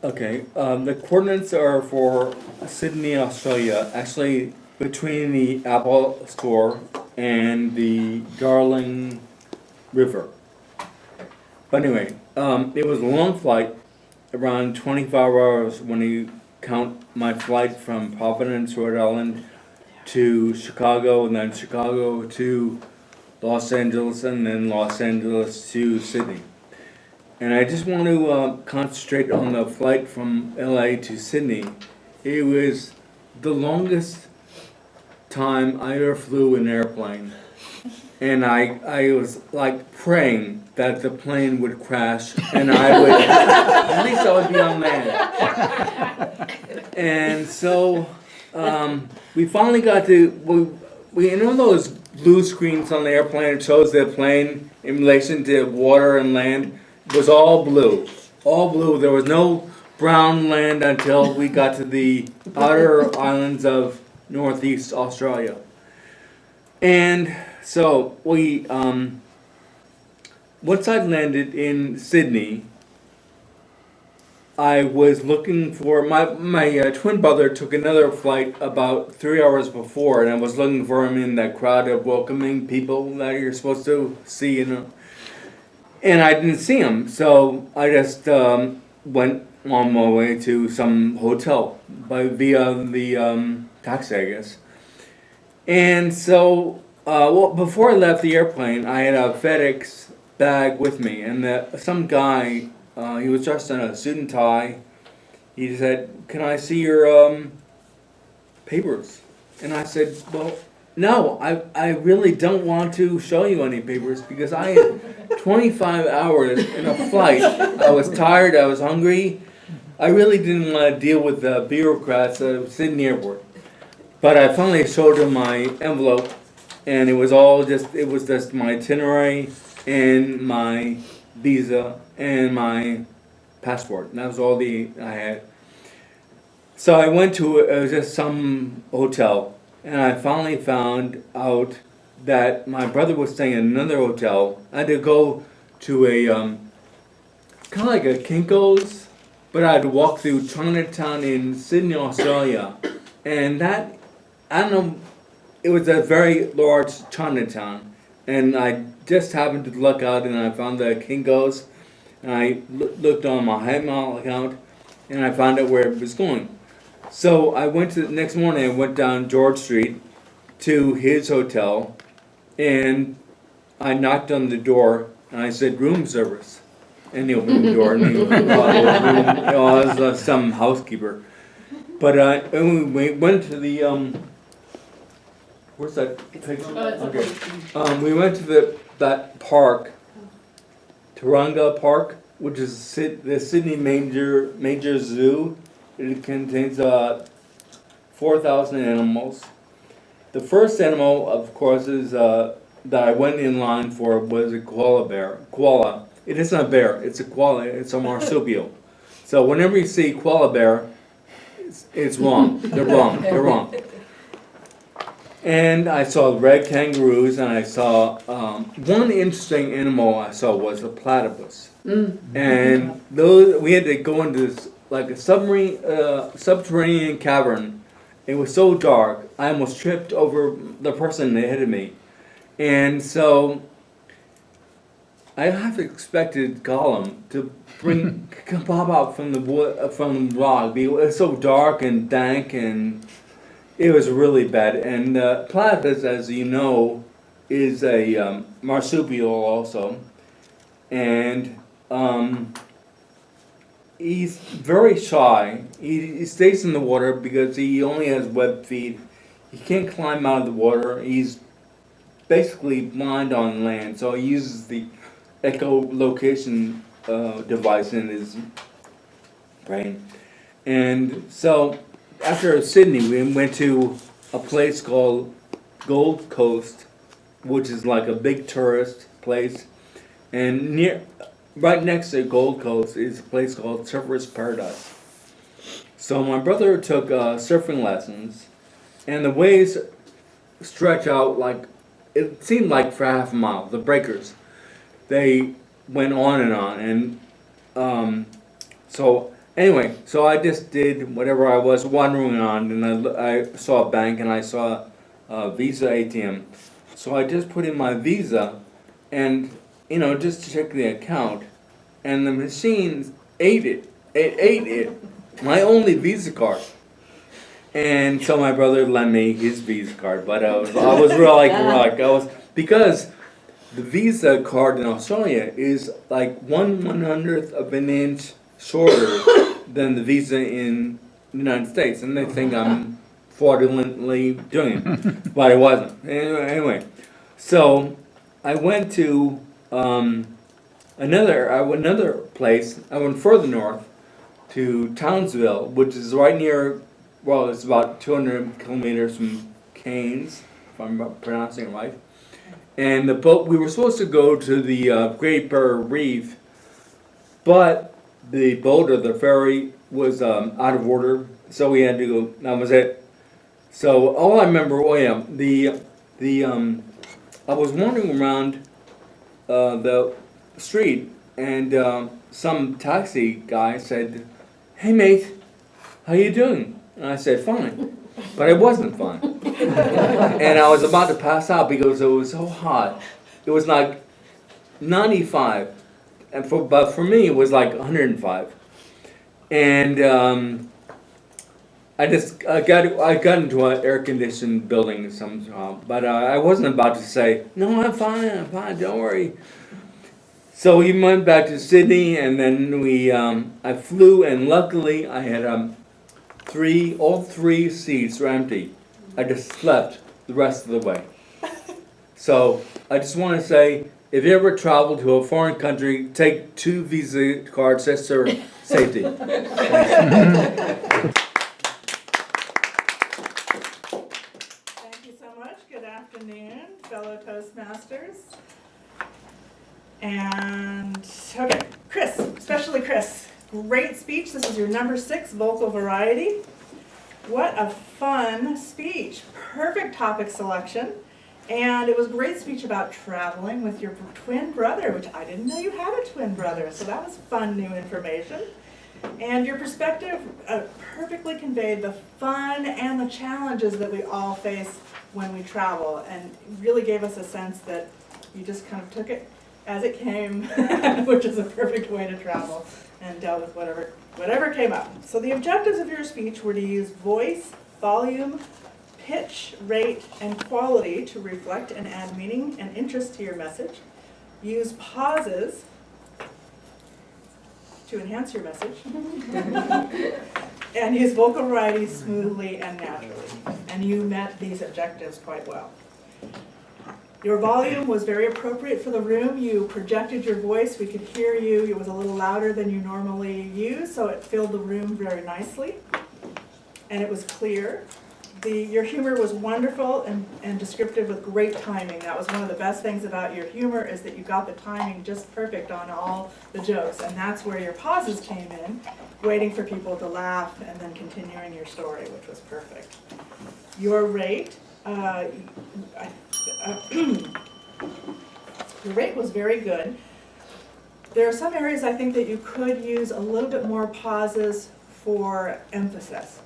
Okay, the coordinates are for Sydney, Australia, actually between the Apple Store and the Darling River. But anyway, it was a long flight, around 24 hours when you count my flight from Providence, Rhode Island to Chicago, and then Chicago to Los Angeles, and then Los Angeles to Sydney. And I just want to concentrate on the flight from LA to Sydney. It was the longest time I ever flew an airplane. And I was like praying that the plane would crash and I would, at least I would be on land. And so we finally got to, we you know those blue screens on the airplane, it shows the plane in relation to water and land? It was all blue. All blue. There was no brown land until we got to the outer islands of Northeast Australia. And so we, once I landed in Sydney, I was looking for, my twin brother took another flight about 3 hours before, and I was looking for him in that crowd of welcoming people that you're supposed to see, and I didn't see him, so I just went on my way to some hotel via the taxi, I guess. And so, well, before I left the airplane, I had a FedEx bag with me, and some guy, he was dressed in a suit and tie. He said, "Can I see your papers?" And I said, "Well, no, I really don't want to show you any papers because I had 25 hours in a flight. I was tired, I was hungry. I really didn't want to deal with the bureaucrats at Sydney Airport." But I finally showed him my envelope, and it was just my itinerary and my visa and my passport. And that was all I had. So I went to just some hotel, and I finally found out that my brother was staying in another hotel. I had to go to a kind of like a Kinko's, but I had to walk through Chinatown in Sydney, Australia, and that, I don't know, it was a very large Chinatown, and I just happened to look out and I found the Kinko's, and I looked on my Hotmail account, and I found out where it was going. So I went to, the next morning I went down George Street to his hotel, and I knocked on the door, and I said, "Room service." And he opened the door, and he it was some housekeeper. But and we went to the, where's that picture? Okay. We went to that park, Taronga Park, which is the Sydney Major Zoo. It contains 4,000 animals. The first animal, of course, is that I went in line for was a koala bear. Koala. It isn't a bear. It's a koala. It's a marsupial. So whenever you see koala bear, it's wrong. They're wrong. They're wrong. And I saw red kangaroos, and I saw one interesting animal I saw was a platypus. And those we had to go into this like a subterranean cavern. It was so dark, I almost tripped over the person ahead of me. And so I half expected Gollum to pop out from the wood, from the rock. It was so dark and dank, and it was really bad. And platypus, as you know, is a marsupial also, and he's very shy. He stays in the water because he only has webbed feet. He can't climb out of the water. He's basically blind on land, so he uses the echolocation device in his brain. And so after Sydney, we went to a place called Gold Coast, which is like a big tourist place, and right next to Gold Coast is a place called Surfers Paradise. So my brother took surfing lessons, and the waves stretch out like, it seemed like for half a mile. The breakers, they went on, and so Anyway, so I just did whatever I was wandering on, and I saw a bank and I saw a Visa ATM. So I just put in my Visa, and just to check the account, and the machine ate it. It ate it, my only Visa card. And so my brother lent me his Visa card, but I was real because the Visa card in Australia is like 1/100th of an inch shorter than the Visa in the United States, and they think I'm fraudulently doing it, but I wasn't. Anyway, so I went to another place. I went further north to Townsville, which is right near. Well, it's about 200 kilometers from Cairns, if I'm pronouncing it right. And the boat, we were supposed to go to the Great Barrier Reef, but the boat or the ferry was out of order, so we had to go. That was it. So all I remember, I was wandering around the street, and some taxi guy said, "Hey mate, how you doing?" And I said, "Fine," but I wasn't fine. And I was about to pass out because it was so hot. It was like 95, but for me it was like 105. And I got into an air conditioned building somehow, but I wasn't about to say, "No, I'm fine, don't worry." So we went back to Sydney, and then I flew, and luckily I had all three seats were empty. I just slept the rest of the way. So I just want to say, if you ever travel to a foreign country, take 2 Visa cards just for safety. Thank you so much. Good afternoon, fellow Toastmasters. And, okay, Chris, especially Chris. Great speech. This is your number 6 vocal variety. What a fun speech. Perfect topic selection. And it was a great speech about traveling with your twin brother, which I didn't know you had a twin brother, so that was fun new information. And your perspective perfectly conveyed the fun and the challenges that we all face when we travel, and really gave us a sense that you just kind of took it as it came, which is a perfect way to travel, and dealt with whatever came up. So the objectives of your speech were to use voice, volume, pitch, rate, and quality to reflect and add meaning and interest to your message. Use pauses to enhance your message. And use vocal variety smoothly and naturally. And you met these objectives quite well. Your volume was very appropriate for the room. You projected your voice. We could hear you. It was a little louder than you normally use, so it filled the room very nicely. And it was clear. Your humor was wonderful and descriptive with great timing. That was one of the best things about your humor, is that you got the timing just perfect on all the jokes. And that's where your pauses came in, waiting for people to laugh and then continuing your story, which was perfect. Your rate, your rate was very good. There are some areas I think that you could use a little bit more pauses for emphasis.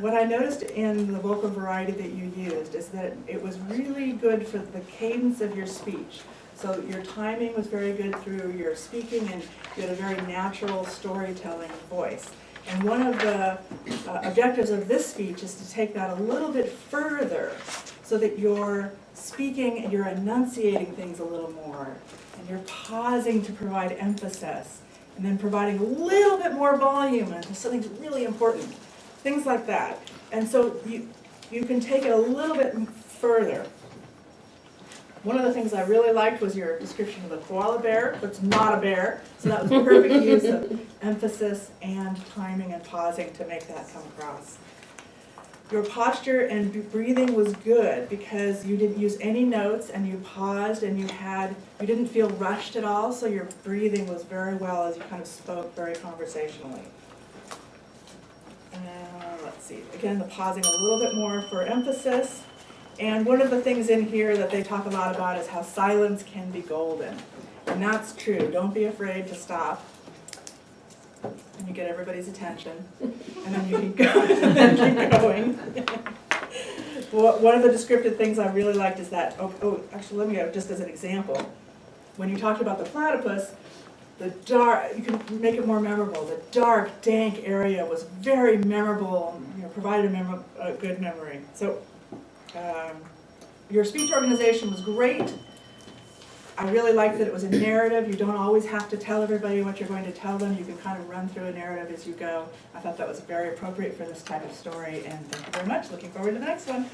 What I noticed in the vocal variety that you used is that it was really good for the cadence of your speech. So your timing was very good through your speaking, and you had a very natural storytelling voice. And one of the objectives of this speech is to take that a little bit further, so that you're speaking and you're enunciating things a little more, and you're pausing to provide emphasis, and then providing a little bit more volume into something really important. Things like that. And so you can take it a little bit further. One of the things I really liked was your description of the koala bear, but it's not a bear. So that was perfect use of emphasis and timing and pausing to make that come across. Your posture and breathing was good because you didn't use any notes, and you paused, and you didn't feel rushed at all, so your breathing was very well as you kind of spoke very conversationally. Let's see, again, the pausing a little bit more for emphasis. And one of the things in here that they talk a lot about is how silence can be golden. And that's true. Don't be afraid to stop. and you get everybody's attention, and then you keep going, and then keep going. One of the descriptive things I really liked is that, actually, let me go, just as an example. When you talked about the platypus, the dark, you can make it more memorable. The dark, dank area was very memorable, provided a good memory. So, your speech organization was great. I really liked that it was a narrative. You don't always have to tell everybody what you're going to tell them. You can kind of run through a narrative as you go. I thought that was very appropriate for this type of story, and thank you very much. Looking forward to the next one.